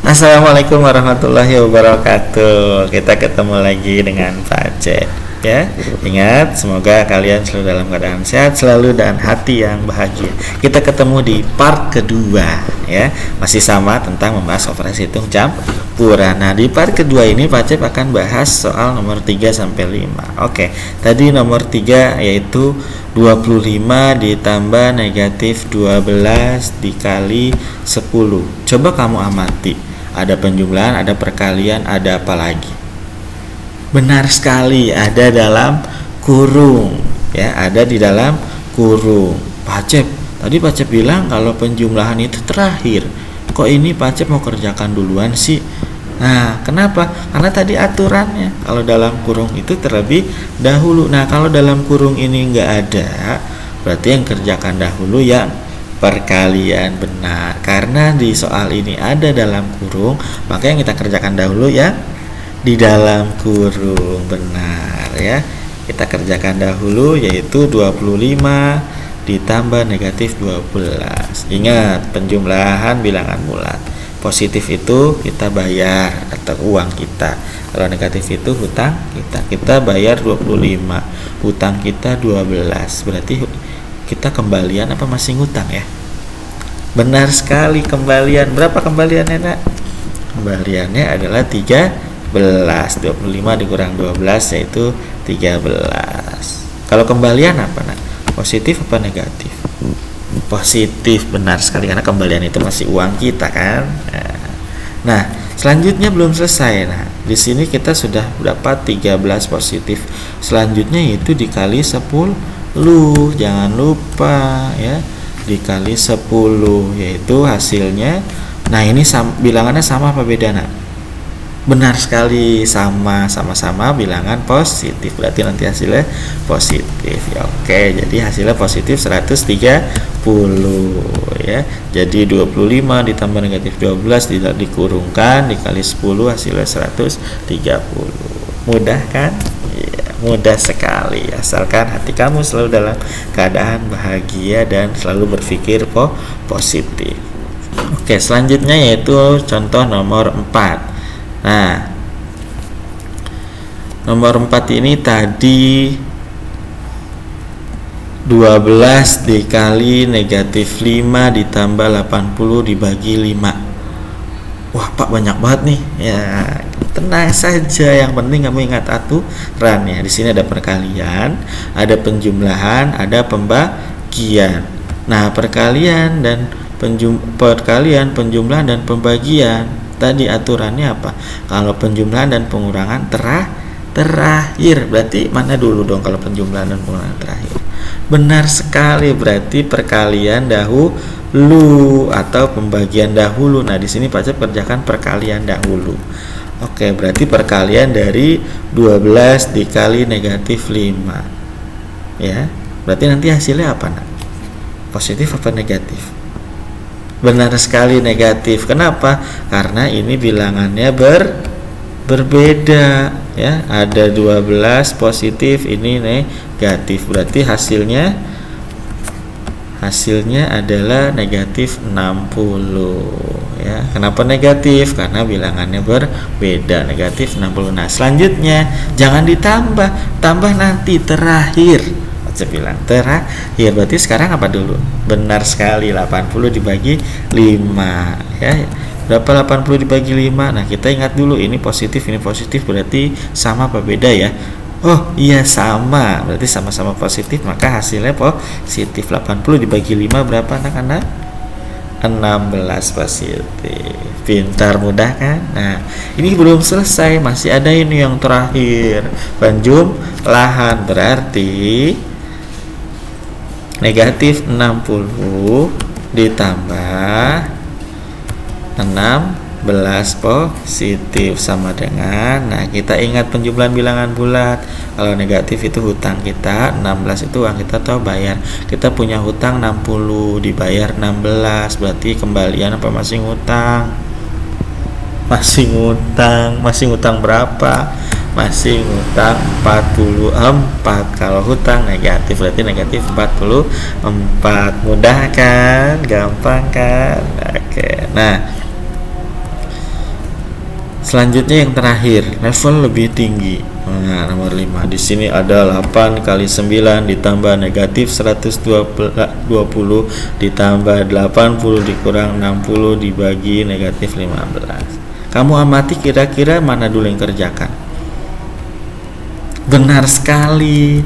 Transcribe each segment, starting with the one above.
Assalamualaikum warahmatullahi wabarakatuh. Kita ketemu lagi dengan Pak C. Ya, ingat semoga kalian selalu dalam keadaan sehat selalu dan hati yang bahagia. Kita ketemu di part kedua, ya, masih sama tentang membahas operasi hitung campuran. Nah, di part kedua ini Pak Cep akan bahas soal nomor 3 sampai 5. Oke, tadi nomor 3 yaitu 25 ditambah negatif 12 dikali 10. Coba kamu amati. Ada penjumlahan, ada perkalian, ada apa lagi? Benar sekali, ada dalam kurung, ya, ada di dalam kurung. Pak Cep, tadi Pak Cep bilang kalau penjumlahan itu terakhir. Kok ini Pak Cep mau kerjakan duluan sih? Nah, kenapa? Karena tadi aturannya kalau dalam kurung itu terlebih dahulu. Nah, kalau dalam kurung ini nggak ada, berarti yang kerjakan dahulu yang perkalian. Benar, karena di soal ini ada dalam kurung, maka yang kita kerjakan dahulu ya di dalam kurung. Benar ya, kita kerjakan dahulu yaitu 25 ditambah negatif 12. Ingat, penjumlahan bilangan bulat. Positif itu kita bayar atau uang kita, kalau negatif itu hutang kita. Kita bayar 25, hutang kita 12, berarti kita kembalian apa masih ngutang ya? Benar sekali, kembalian. Berapa kembaliannya, Nak? Kembaliannya adalah 13. 25 dikurang 12 yaitu 13. Kalau kembalian apa, Nak? Positif apa negatif? Positif, benar sekali, karena kembalian itu masih uang kita kan. Nah, selanjutnya belum selesai. Nah, di sini kita sudah dapat 13 positif. Selanjutnya itu dikali 10. Jangan lupa ya, dikali 10 yaitu hasilnya. Nah, ini bilangannya sama apa beda, Nak? Benar sekali, sama-sama bilangan positif, berarti nanti hasilnya positif ya. Oke, jadi hasilnya positif 130 ya. Jadi 25 ditambah negatif 12 tidak dikurungkan dikali 10 hasilnya 130. Mudah kan? Mudah sekali, asalkan hati kamu selalu dalam keadaan bahagia dan selalu berpikir positif. Oke, selanjutnya yaitu contoh nomor 4. Nah, nomor 4 ini tadi 12 dikali negatif 5 ditambah 80 dibagi 5. Wah, Pak, banyak banget nih. Ya, tenang saja, yang penting kamu ingat aturan ya. Di sini ada perkalian, ada penjumlahan, ada pembagian. Nah, perkalian, penjumlahan dan pembagian tadi aturannya apa? Kalau penjumlahan dan pengurangan terakhir, berarti mana dulu dong kalau penjumlahan dan pengurangan terakhir? Benar sekali, berarti perkalian dahulu atau pembagian dahulu. Nah, di sini Pak Cep kerjakan perkalian dahulu. Oke, berarti perkalian dari 12 dikali negatif 5. Ya, berarti nanti hasilnya apa, Nak? Positif apa negatif? Benar sekali, negatif. Kenapa? Karena ini bilangannya berbeda ya. Ada 12 positif, ini negatif. Berarti hasilnya adalah negatif 60 ya. Kenapa negatif? Karena bilangannya berbeda, negatif 60. Nah, selanjutnya jangan ditambah, tambah nanti terakhir. Saya bilang terakhir, berarti sekarang apa dulu? Benar sekali, 80 dibagi 5 ya. Berapa 80 dibagi 5? Nah, kita ingat dulu, ini positif, berarti sama apa beda ya? Oh iya, sama, berarti sama-sama positif, maka hasilnya positif. 80 dibagi 5 berapa, anak-anak? 16 positif. Pintar, mudah kan? Nah, ini belum selesai, masih ada ini yang terakhir, penjumlahan. Berarti negatif 60 ditambah 16 positif sama dengan, nah, kita ingat penjumlahan bilangan bulat. Kalau negatif itu hutang kita, 16 itu uang kita atau bayar. Kita punya hutang 60 dibayar 16, berarti kembalian apa masih ngutang? Masih ngutang berapa? Masih ngutang 44. Kalau hutang negatif berarti negatif 44. Mudah kan? Gampang kan? Oke. Nah, Selanjutnya yang terakhir, level lebih tinggi. Nah, nomor 5. Di sini ada 8 kali 9 ditambah negatif 120 ditambah 80 dikurang 60 dibagi negatif 15. Kamu amati kira-kira mana dulu yang kerjakan? Benar sekali.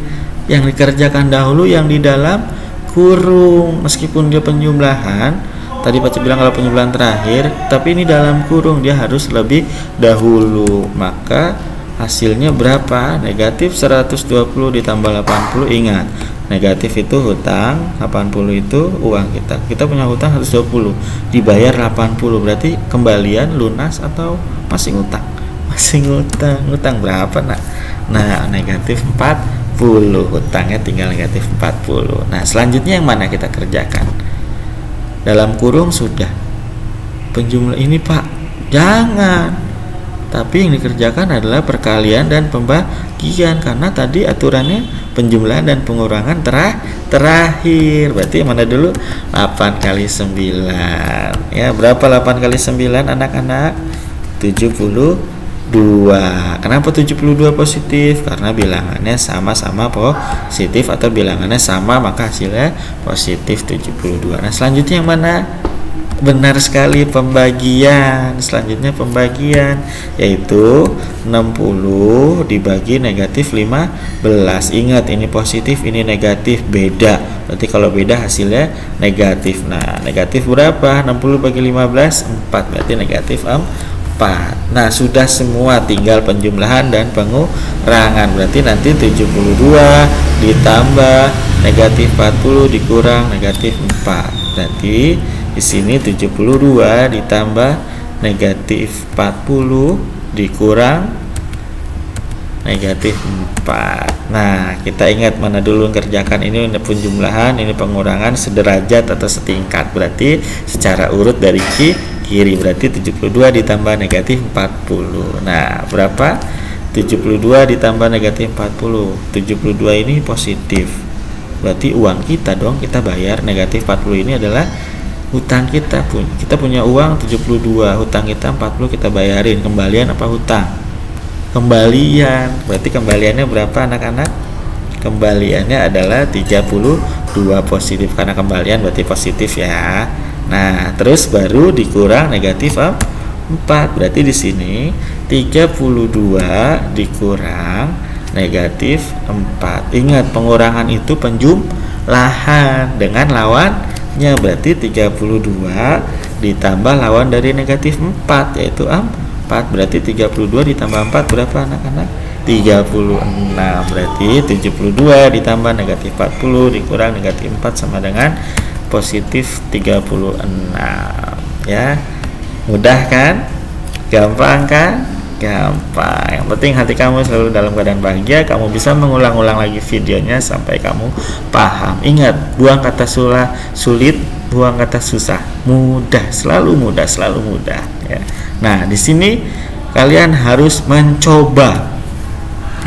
Yang dikerjakan dahulu yang di dalam kurung. Meskipun dia penjumlahan, tadi Pak Cep bilang kalau penjumlahan terakhir, tapi ini dalam kurung, dia harus lebih dahulu. Maka hasilnya berapa? Negatif 120 ditambah 80. Ingat, negatif itu hutang, 80 itu uang kita. Kita punya hutang 120, dibayar 80. Berarti kembalian lunas atau masih ngutang? Masih ngutang. Ngutang berapa, nak? Nah, negatif 40. Hutangnya tinggal negatif 40. Nah, selanjutnya yang mana kita kerjakan? Dalam kurung sudah penjumlah ini, Pak, jangan. Tapi yang dikerjakan adalah perkalian dan pembagian, karena tadi aturannya penjumlahan dan pengurangan terakhir. Berarti mana dulu? 8 kali 9. Ya, berapa 8 kali 9 anak-anak? 72. Kenapa 72 positif? Karena bilangannya sama-sama positif, atau bilangannya sama maka hasilnya positif 72. Nah, selanjutnya yang mana? Benar sekali, pembagian. Selanjutnya pembagian, yaitu 60 dibagi negatif 15. Ingat, ini positif, ini negatif, beda. Berarti kalau beda hasilnya negatif. Nah, negatif berapa? 60 bagi 15, 4. Berarti negatif 4. Nah, sudah semua, tinggal penjumlahan dan pengurangan. Berarti nanti 72 ditambah negatif 40 dikurang negatif 4. Berarti di sini 72 ditambah negatif 40 dikurang negatif 4. Nah, kita ingat mana dulu kerjakan, ini penjumlahan, ini pengurangan, sederajat atau setingkat. Berarti secara urut dari kiri. Berarti 72 ditambah negatif 40. Nah, berapa? 72 ditambah negatif 40. 72 ini positif. Berarti uang kita dong, kita bayar. Negatif 40 ini adalah hutang kita. Kita punya uang 72, hutang kita 40, kita bayarin. Kembalian apa hutang? Kembalian. Berarti kembaliannya berapa, anak-anak? Kembaliannya adalah 32 positif, karena kembalian berarti positif ya. Nah, terus baru dikurang negatif 4. Berarti di sini 32 dikurang negatif 4. Ingat, pengurangan itu penjumlahan dengan lawannya. Berarti 32 ditambah lawan dari negatif 4, yaitu 4. Berarti 32 ditambah 4 berapa, anak-anak? 36. Berarti 72 ditambah negatif 40 dikurang negatif 4 sama dengan positif 36. Ya, mudah kan? Gampang kan? Gampang. Yang penting hati kamu selalu dalam keadaan bahagia. Kamu bisa mengulang-ulang lagi videonya sampai kamu paham. Ingat, buang kata sulit, buang kata susah. Mudah, selalu mudah, selalu mudah ya. Nah, di sini kalian harus mencoba.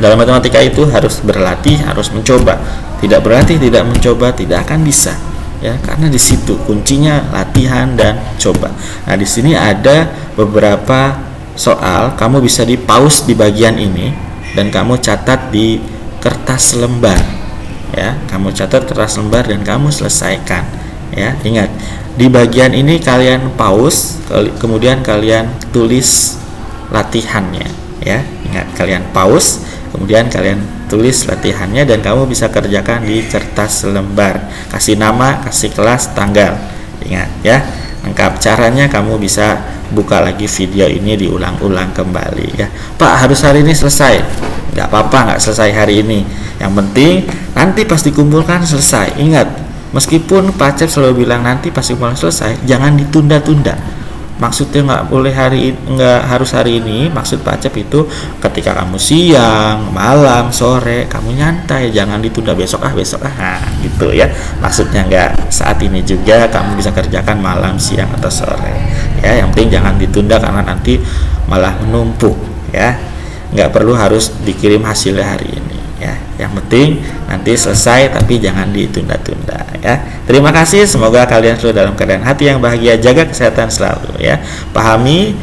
Dalam matematika itu harus berlatih, harus mencoba. Tidak berlatih, tidak mencoba, tidak akan bisa. Ya, karena di situ kuncinya latihan dan coba. Nah, di sini ada beberapa soal, kamu bisa di pause di bagian ini dan kamu catat di kertas lembar. Ya, kamu catat kertas lembar dan kamu selesaikan. Ya, ingat, di bagian ini kalian pause, kemudian kalian tulis latihannya. Ya, ingat, kalian pause, kemudian kalian tulis latihannya dan kamu bisa kerjakan di kertas lembar. Kasih nama, kasih kelas, tanggal. Ingat ya, lengkap. Caranya kamu bisa buka lagi video ini, diulang-ulang kembali ya. Pak, harus hari ini selesai? Nggak apa-apa, nggak selesai hari ini. Yang penting nanti pas dikumpulkan selesai. Ingat, meskipun Pak Cep selalu bilang nanti pas dikumpulkan selesai, jangan ditunda-tunda. Maksudnya nggak harus hari ini. Maksud Pak Cep itu ketika kamu siang, malam, sore, kamu nyantai, jangan ditunda besok nah, gitu ya. Maksudnya nggak saat ini juga kamu bisa kerjakan malam, siang atau sore ya. Yang penting jangan ditunda karena nanti malah menumpuk ya. Nggak perlu harus dikirim hasilnya hari ini ya. Yang penting nanti selesai, tapi jangan ditunda-tunda ya. Terima kasih, semoga kalian selalu dalam keadaan hati yang bahagia, jaga kesehatan selalu ya. Pahami